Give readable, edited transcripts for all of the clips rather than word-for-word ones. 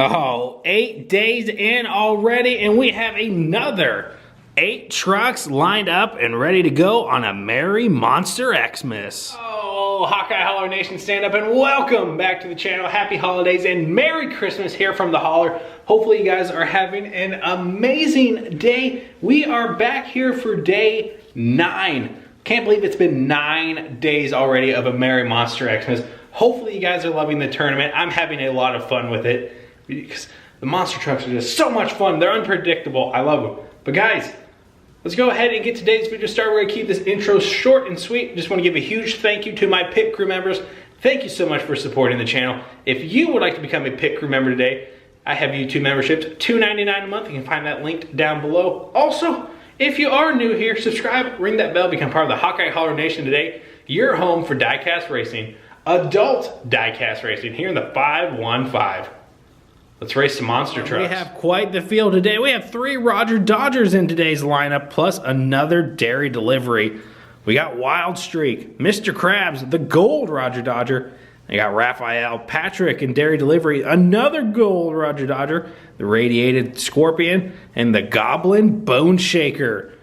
Oh, 8 days in already, and we have another 8 trucks lined up and ready to go on a merry monster Xmas. Oh, Hawkeye Holler Nation, stand up and welcome back to the channel. Happy holidays and Merry Christmas here from the Holler. Hopefully you guys are having an amazing day. We are back here for day 9. Can't believe it's been 9 days already of a merry monster Xmas. Hopefully you guys are loving the tournament. I'm having a lot of fun with it because the monster trucks are just so much fun. They're unpredictable. I love them. But guys, let's go ahead and get today's video started. We're gonna keep this intro short and sweet. Just wanna give a huge thank you to my pit crew members. Thank you so much for supporting the channel. If you would like to become a pit crew member today, I have YouTube memberships, $2.99 a month. You can find that linked down below. Also, if you are new here, subscribe, ring that bell, become part of the Hawkeye Holler Nation today. Your home for diecast racing, adult diecast racing here in the 515. Let's race some monster trucks. We have quite the field today. We have 3 Roger Dodgers in today's lineup, plus another dairy delivery. We got Wild Streak, Mr. Krabs, the gold Roger Dodger. I got Raphael, Patrick, and dairy delivery, another gold Roger Dodger, the radiated Scorpion, and the Goblin Bone Shaker.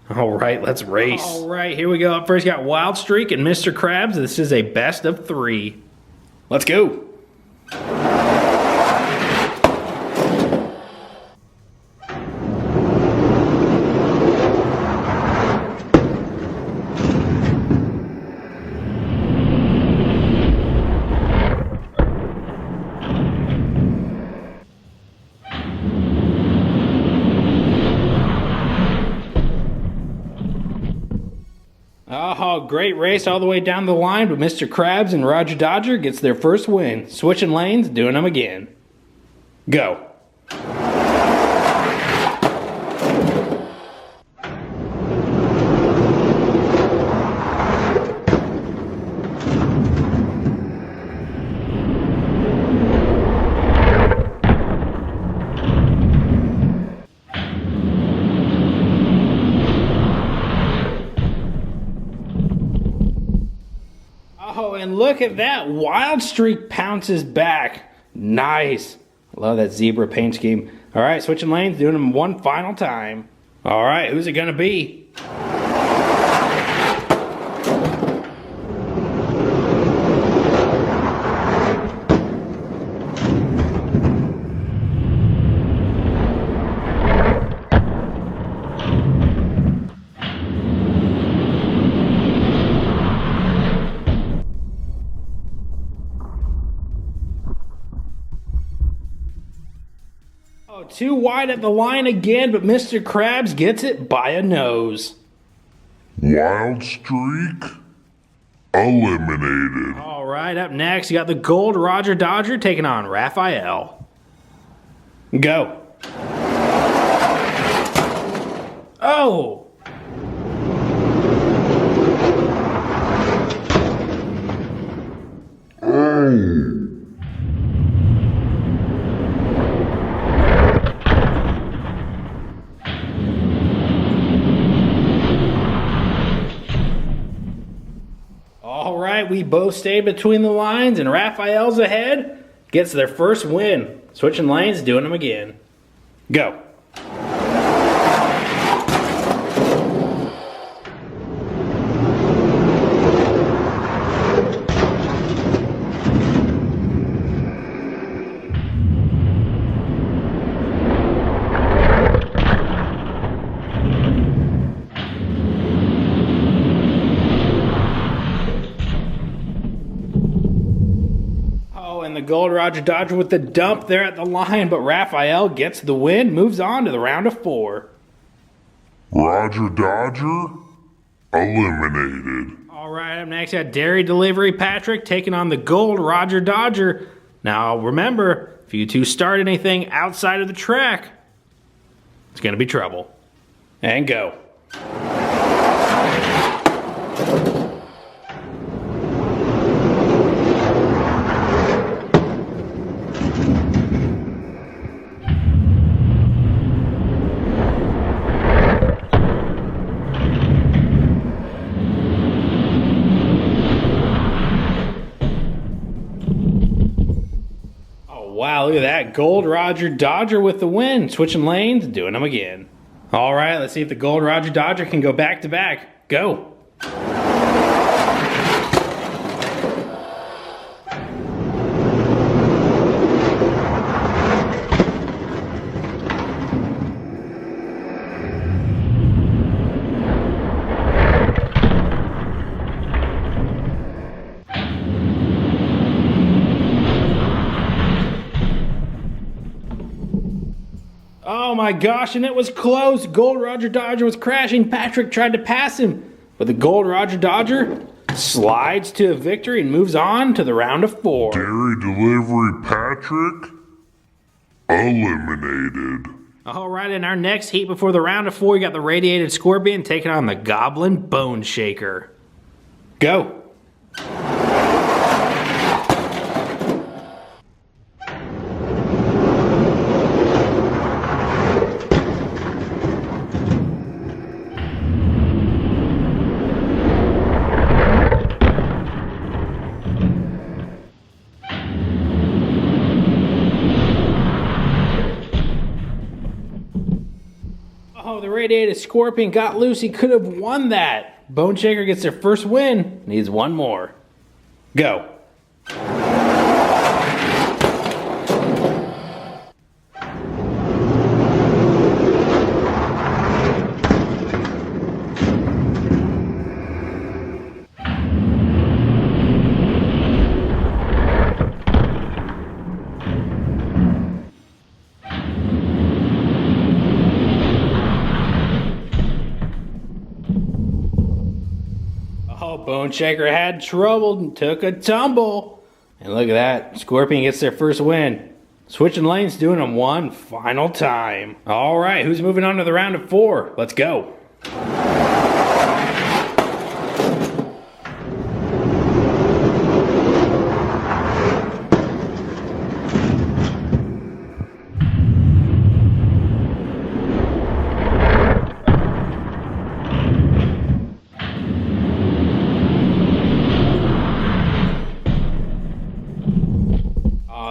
All right, let's race. All right, here we go. Up first, got Wild Streak and Mr. Krabs. This is a best of 3. Let's go. Oh, great race all the way down the line, but Mr. Krabs and Roger Dodger gets their first win. Switching lanes, doing them again. Go. Oh, and look at that. Wild Streak pounces back. Nice. I love that zebra paint scheme. All right, switching lanes, doing them one final time. All right, who's it going to be? Oh, too wide at the line again, but Mr. Krabs gets it by a nose. Wild Streak eliminated. All right, up next, you got the gold Roger Dodger taking on Raphael. Go. Oh! All right, we both stayed between the lines, and Raphael's ahead, gets their first win. Switching lanes, doing them again. Go. And the gold Roger Dodger with the dump there at the line, but Raphael gets the win, moves on to the round of 4. Roger Dodger eliminated. All right, up next, got dairy delivery Patrick taking on the gold Roger Dodger. Now remember, if you two start anything outside of the track, it's going to be trouble. And go. Wow, Wow, look at that. Gold Roger Dodger with the win. Switching lanes, doing them again. All right, let's see if the Gold Roger Dodger can go back to back. Go. Oh my gosh, and it was close. Gold Roger Dodger was crashing. Patrick tried to pass him, but the Gold Roger Dodger slides to a victory and moves on to the round of 4. Dairy Delivery Patrick eliminated. All right, in our next heat before the round of 4, you got the Radiated Scorpion taking on the Goblin Bone Shaker. Go. Oh, the Radiated Scorpion got loose. He could have won that. Bone Shaker gets their first win. Needs one more. Go. Oh, Bone Shaker had trouble and took a tumble. And look at that. Scorpion gets their first win. Switching lanes, doing them one final time. All right, who's moving on to the round of 4? Let's go.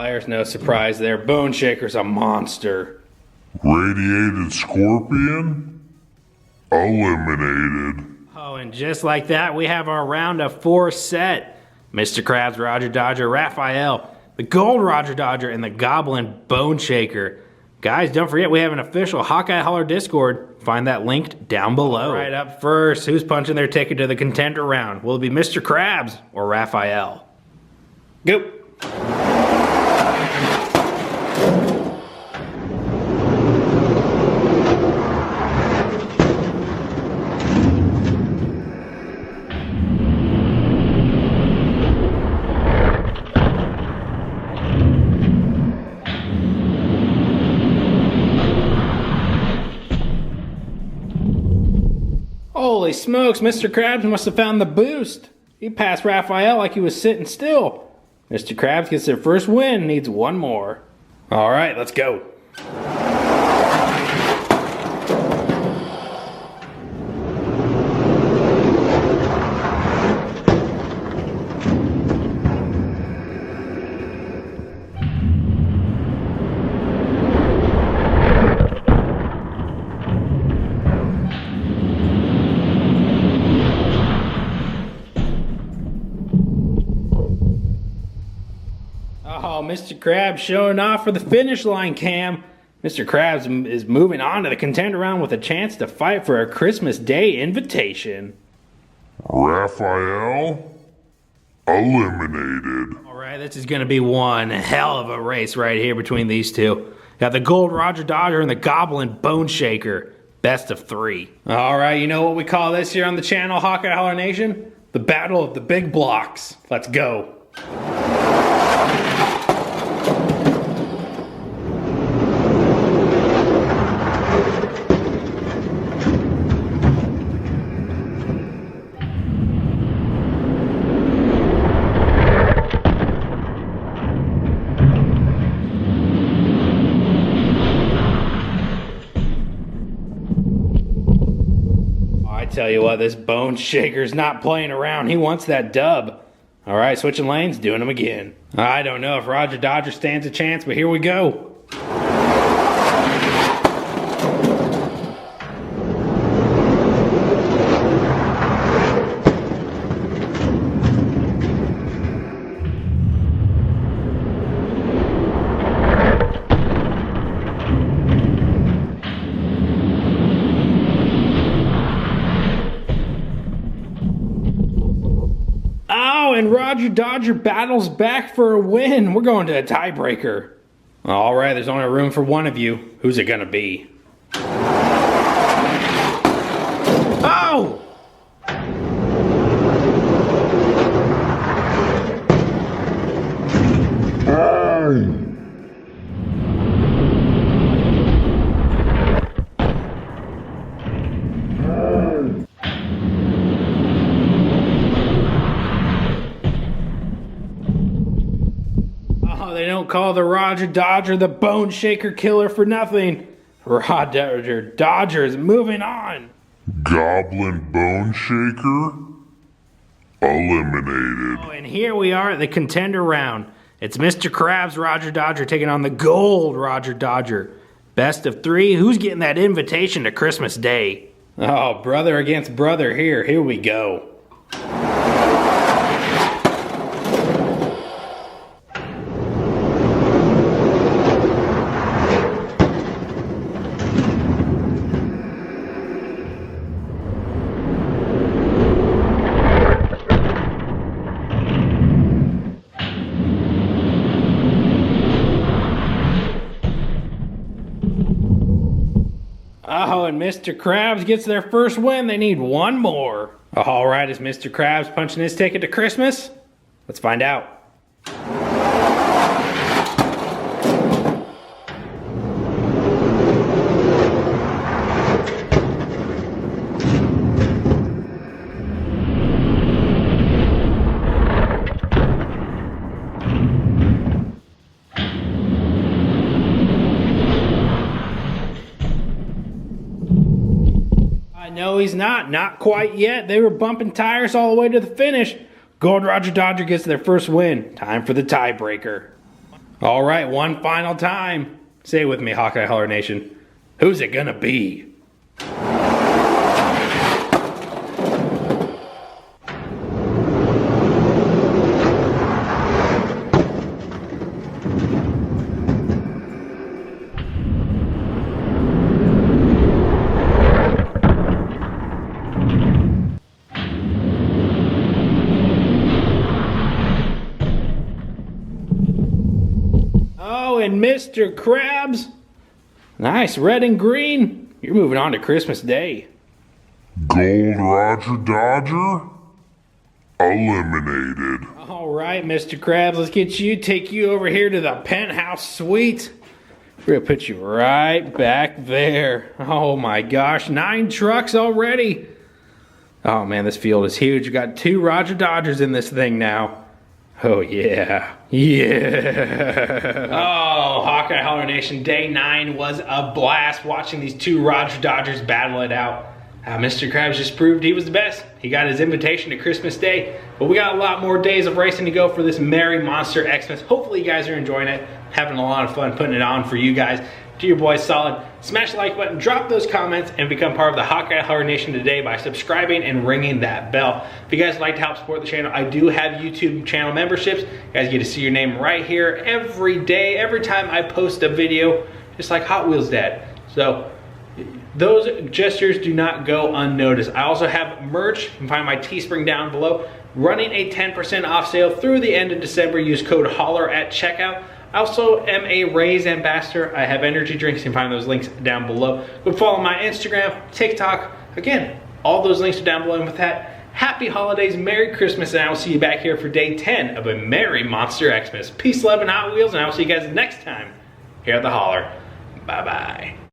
There's no surprise there. Bone Shaker's a monster. Radiated Scorpion eliminated. Oh, and just like that, we have our round of 4 set. Mr. Krabs, Roger Dodger, Raphael, the Gold Roger Dodger, and the Goblin Bone Shaker. Guys, don't forget we have an official Hawkeye Holler Discord. Find that linked down below. Right up first, who's punching their ticket to the contender round? Will it be Mr. Krabs or Raphael? Go. Holy smokes, Mr. Krabs must have found the boost. He passed Raphael like he was sitting still. Mr. Krabs gets their first win, needs one more. All right, let's go. Oh, Mr. Krabs showing off for the finish line cam. Mr. Krabs is moving on to the contender round with a chance to fight for a Christmas Day invitation. Raphael eliminated. All right, this is going to be one hell of a race right here between these two. Got the Gold Roger Dodger and the Goblin Bone Shaker. Best of 3. All right, you know what we call this here on the channel, Hawkeye Holler Nation? The Battle of the Big Blocks. Let's go. Tell you what, this Bone Shaker's not playing around. He wants that dub. All right, switching lanes, doing them again. I don't know if Roger Dodger stands a chance, but here we go. And Roger Dodger battles back for a win. We're going to a tiebreaker. All right, there's only room for one of you. Who's it gonna be? Oh! They don't call the Roger Dodger the Bone Shaker Killer for nothing. Roger Dodger is moving on. Goblin Bone Shaker eliminated. Oh, and here we are at the contender round. It's Mr. Krabs Roger Dodger taking on the Gold Roger Dodger. Best of 3. Who's getting that invitation to Christmas Day? Oh, brother against brother here. Here we go. Oh, and Mr. Krabs gets their first win. They need one more. All right, is Mr. Krabs punching his ticket to Christmas? Let's find out. No, he's not. Not quite yet. They were bumping tires all the way to the finish. Gold Roger Dodger gets their first win. Time for the tiebreaker. All right, one final time. Say it with me, Hawkeye Holler Nation. Who's it gonna be? And Mr. Krabs, nice red and green. You're moving on to Christmas Day. Gold Roger Dodger eliminated. All right, Mr. Krabs, let's take you over here to the penthouse suite. We're gonna put you right back there. Oh my gosh, 9 trucks already. Oh man, this field is huge. You got 2 Roger Dodgers in this thing now. Oh yeah, yeah. Oh, Hawkeye Holler Nation, day 9 was a blast watching these 2 Roger Dodgers battle it out. Mr. Krabs just proved he was the best. He got his invitation to Christmas Day, but we got a lot more days of racing to go for this Merry Monster Xmas. Hopefully you guys are enjoying it, having a lot of fun putting it on for you guys. Do your boys solid. Smash the like button, drop those comments, and become part of the Hawkeye Holler Nation today by subscribing and ringing that bell. If you guys would like to help support the channel, I do have YouTube channel memberships. You guys get to see your name right here every day, every time I post a video, just like Hot Wheels Dad. So those gestures do not go unnoticed. I also have merch. You can find my Teespring down below. Running a 10% off sale through the end of December. Use code HOLLER at checkout. I also am a Raise ambassador. I have energy drinks. You can find those links down below. Go follow my Instagram, TikTok. Again, all those links are down below. And with that, happy holidays, Merry Christmas, and I will see you back here for day 10 of a Merry Monster Xmas. Peace, love, and Hot Wheels, and I will see you guys next time here at the Holler. Bye-bye.